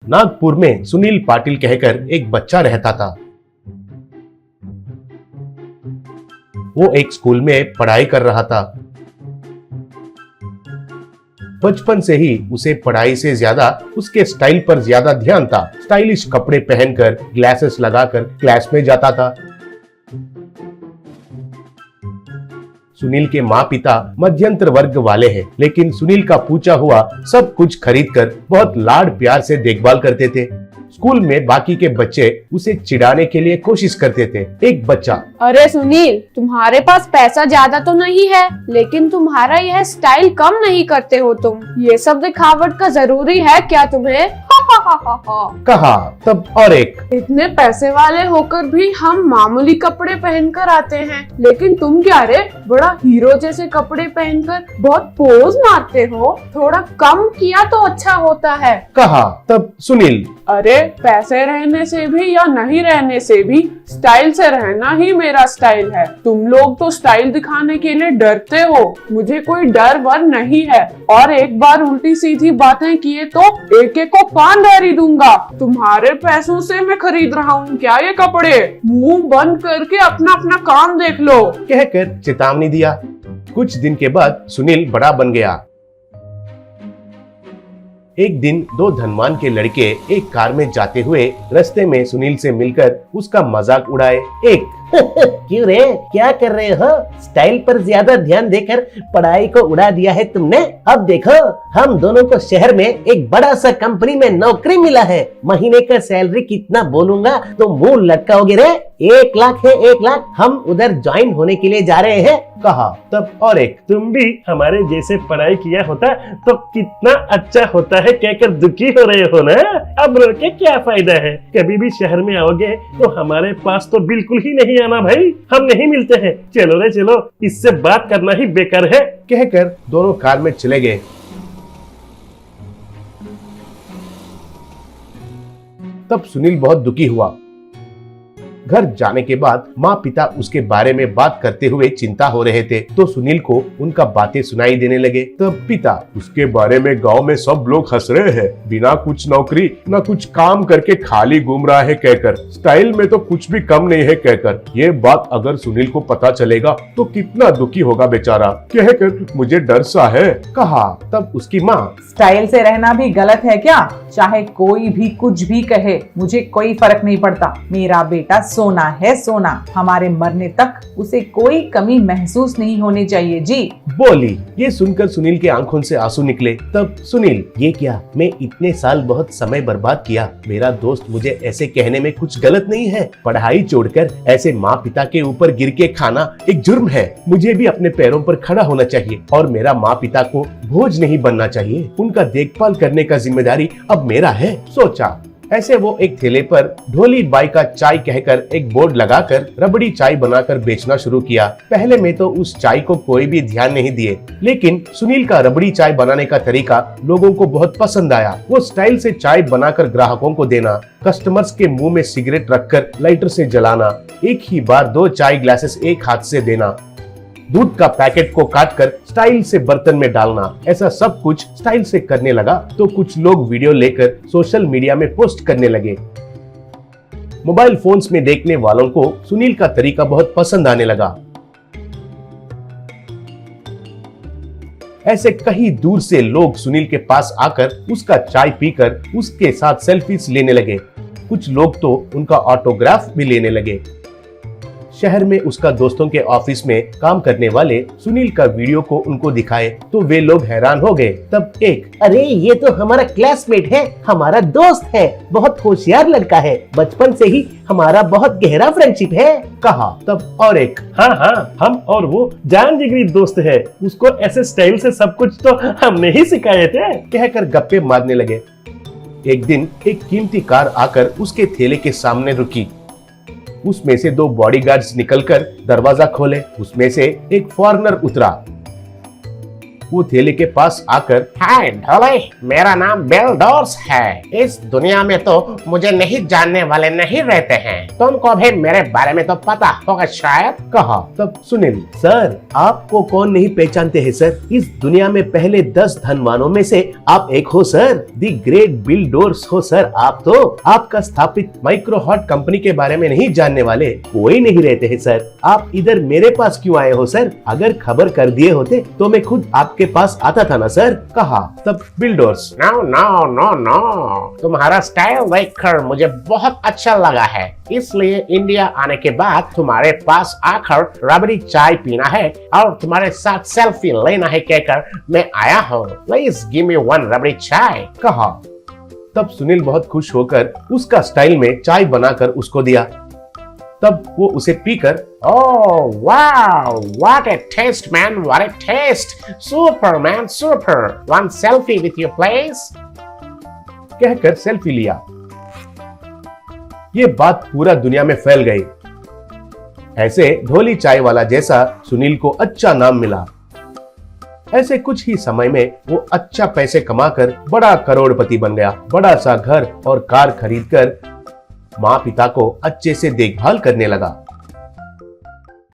नागपुर में सुनील पाटिल कहकर एक बच्चा रहता था। वो एक स्कूल में पढ़ाई कर रहा था। बचपन से ही उसे पढ़ाई से ज्यादा उसके स्टाइल पर ज्यादा ध्यान था। स्टाइलिश कपड़े पहनकर, ग्लासेस लगाकर क्लास में जाता था। सुनील के माँ पिता मध्यंतर वर्ग वाले हैं, लेकिन सुनील का पूछा हुआ सब कुछ खरीदकर बहुत लाड प्यार से देखभाल करते थे। स्कूल में बाकी के बच्चे उसे चिढ़ाने के लिए कोशिश करते थे। एक बच्चा, अरे सुनील, तुम्हारे पास पैसा ज्यादा तो नहीं है, लेकिन तुम्हारा यह स्टाइल कम नहीं करते हो तुम। ये सब दिखावट का जरूरी है क्या तुम्हें? कहा। तब और एक, इतने पैसे वाले होकर भी हम मामूली कपड़े पहनकर आते हैं, लेकिन तुम क्या रे, बड़ा हीरो जैसे कपड़े पहनकर बहुत पोज मारते हो। थोड़ा कम किया तो अच्छा होता है। कहा। तब सुनील, अरे पैसे रहने से भी या नहीं रहने से भी स्टाइल से रहना ही मेरा स्टाइल है। तुम लोग तो स्टाइल दिखाने के लिए डरते हो, मुझे कोई डर वर नहीं है। और एक बार उल्टी सीधी बातें किए तो एक एक को पान डायरी दूंगा। तुम्हारे पैसों से मैं खरीद रहा हूँ क्या ये कपड़े? मुंह बंद करके अपना अपना काम देख लो, कहकर चेतावनी दिया। कुछ दिन के बाद सुनील बड़ा बन गया। एक दिन दो धनवान के लड़के एक कार में जाते हुए रास्ते में सुनील से मिलकर उसका मजाक उड़ाए। एक, क्यों रे, क्या कर रहे हो? स्टाइल पर ज्यादा ध्यान देकर पढ़ाई को उड़ा दिया है तुमने। अब देखो, हम दोनों को शहर में एक बड़ा सा कंपनी में नौकरी मिला है। महीने का सैलरी कितना बोलूंगा तो मुंह लटकाओगे रे। 1 लाख है, 1 लाख। हम उधर ज्वाइन होने के लिए जा रहे हैं। कहा। तब और एक, तुम भी हमारे जैसे पढ़ाई किया होता तो कितना अच्छा होता है कहकर दुखी हो रहे हो ना। अब रो के क्या फायदा है? कभी भी शहर में आओगे तो हमारे पास तो बिल्कुल ही नहीं आना भाई, हम नहीं मिलते हैं। चलो रे चलो, इससे बात करना ही बेकार है। कहकर दोनों कार में चले गए। तब सुनील बहुत दुखी हुआ। घर जाने के बाद माँ पिता उसके बारे में बात करते हुए चिंता हो रहे थे, तो सुनील को उनका बातें सुनाई देने लगे। तब पिता, उसके बारे में गांव में सब लोग हंस रहे हैं, बिना कुछ नौकरी न कुछ काम करके खाली घूम रहा है कहकर, स्टाइल में तो कुछ भी कम नहीं है कहकर। ये बात अगर सुनील को पता चलेगा तो कितना दुखी होगा बेचारा, कहकर मुझे डर सा है। कहा। तब उसकी माँ, स्टाइल से रहना भी गलत है क्या? चाहे कोई भी कुछ भी कहे, मुझे कोई फर्क नहीं पड़ता। मेरा बेटा सोना है, सोना। हमारे मरने तक उसे कोई कमी महसूस नहीं होनी चाहिए जी, बोली। ये सुनकर सुनील के आंखों से आंसू निकले। तब सुनील, ये क्या, मैं इतने साल बहुत समय बर्बाद किया। मेरा दोस्त मुझे ऐसे कहने में कुछ गलत नहीं है। पढ़ाई छोड़कर ऐसे माँ पिता के ऊपर गिर के खाना एक जुर्म है। मुझे भी अपने पैरों पर खड़ा होना चाहिए और मेरा माँ पिता को बोझ नहीं बनना चाहिए। उनका देखभाल करने का जिम्मेदारी अब मेरा है, सोचा। ऐसे वो एक ठेले पर ढोली बाई का चाय कहकर एक बोर्ड लगाकर रबड़ी चाय बनाकर बेचना शुरू किया। पहले में तो उस चाय को कोई भी ध्यान नहीं दिए, लेकिन सुनील का रबड़ी चाय बनाने का तरीका लोगों को बहुत पसंद आया। वो स्टाइल से चाय बनाकर ग्राहकों को देना, कस्टमर्स के मुंह में सिगरेट रखकर लाइटर से जलाना, एक ही बार 2 चाय ग्लासेस एक हाथ से देना, दूध का पैकेट को काटकर स्टाइल से बर्तन में डालना, ऐसा सब कुछ स्टाइल से करने लगा। तो कुछ लोग वीडियो लेकर सोशल मीडिया में पोस्ट करने लगे। मोबाइल फोन्स में देखने वालों को सुनील का तरीका बहुत पसंद आने लगा। ऐसे कहीं दूर से लोग सुनील के पास आकर उसका चाय पीकर उसके साथ सेल्फीज लेने लगे। कुछ लोग तो उनका ऑटोग्राफ भी लेने लगे। शहर में उसका दोस्तों के ऑफिस में काम करने वाले सुनील का वीडियो को उनको दिखाए तो वे लोग हैरान हो गए। तब एक, अरे ये तो हमारा क्लासमेट है, हमारा दोस्त है, बहुत होशियार लड़का है, बचपन से ही हमारा बहुत गहरा फ्रेंडशिप है। कहा। तब और एक, हाँ, हम और वो जान जिगरी दोस्त है, उसको ऐसे स्टाइल से सब कुछ तो हमने ही सिखाए थे, कहकर गप्पे मारने लगे। एक दिन एक कीमती कार आकर उसके ठेले के सामने रुकी। उसमें से 2 बॉडीगार्ड्स निकलकर दरवाजा खोले। उसमें से एक फॉरेनर उतरा। वो थैले के पास आकर, हाय ढोले, मेरा नाम बेल डोर्स है। इस दुनिया में तो मुझे नहीं जानने वाले नहीं रहते हैं। तुमको भी मेरे बारे में तो पता होगा शायद। कहा। तब सुनील, सर आपको कौन नहीं पहचानते हैं सर, इस दुनिया में पहले 10 धनवानों में से आप एक हो sir, the great bill doors हो सर आप तो। आपका स्थापित माइक्रोहॉट कंपनी के बारे में नहीं जानने वाले कोई नहीं रहते हैं सर। आप इधर मेरे पास क्यों आए हो सर? अगर खबर कर दिए होते तो मैं खुद आपके पास आता था ना सर। कहा। तब बिल डोर्स, नो नो नो नो, तुम्हारा स्टाइल देखकर मुझे बहुत अच्छा लगा है, इसलिए इंडिया आने के बाद तुम्हारे पास आकर रबड़ी चाय पीना है और तुम्हारे साथ सेल्फी लेना है कहकर मैं आया हूँ। प्लीज गिव मी 1 रबड़ी चाय। कहा। तब सुनील बहुत खुश होकर उसका स्टाइल में चाय बनाकर उसको दिया। तब वो उसे पीकर, Oh wow, what a taste man, what a taste. Super man, super. One selfie with you please. कहकर सेल्फी लिया। ये बात पूरा दुनिया में फैल गई। ऐसे ढोली चाय वाला जैसा सुनील को अच्छा नाम मिला। ऐसे कुछ ही समय में वो अच्छा पैसे कमाकर बड़ा करोड़पति बन गया। बड़ा सा घर और कार खरीदकर माँ पिता को अच्छे से देखभाल करने लगा।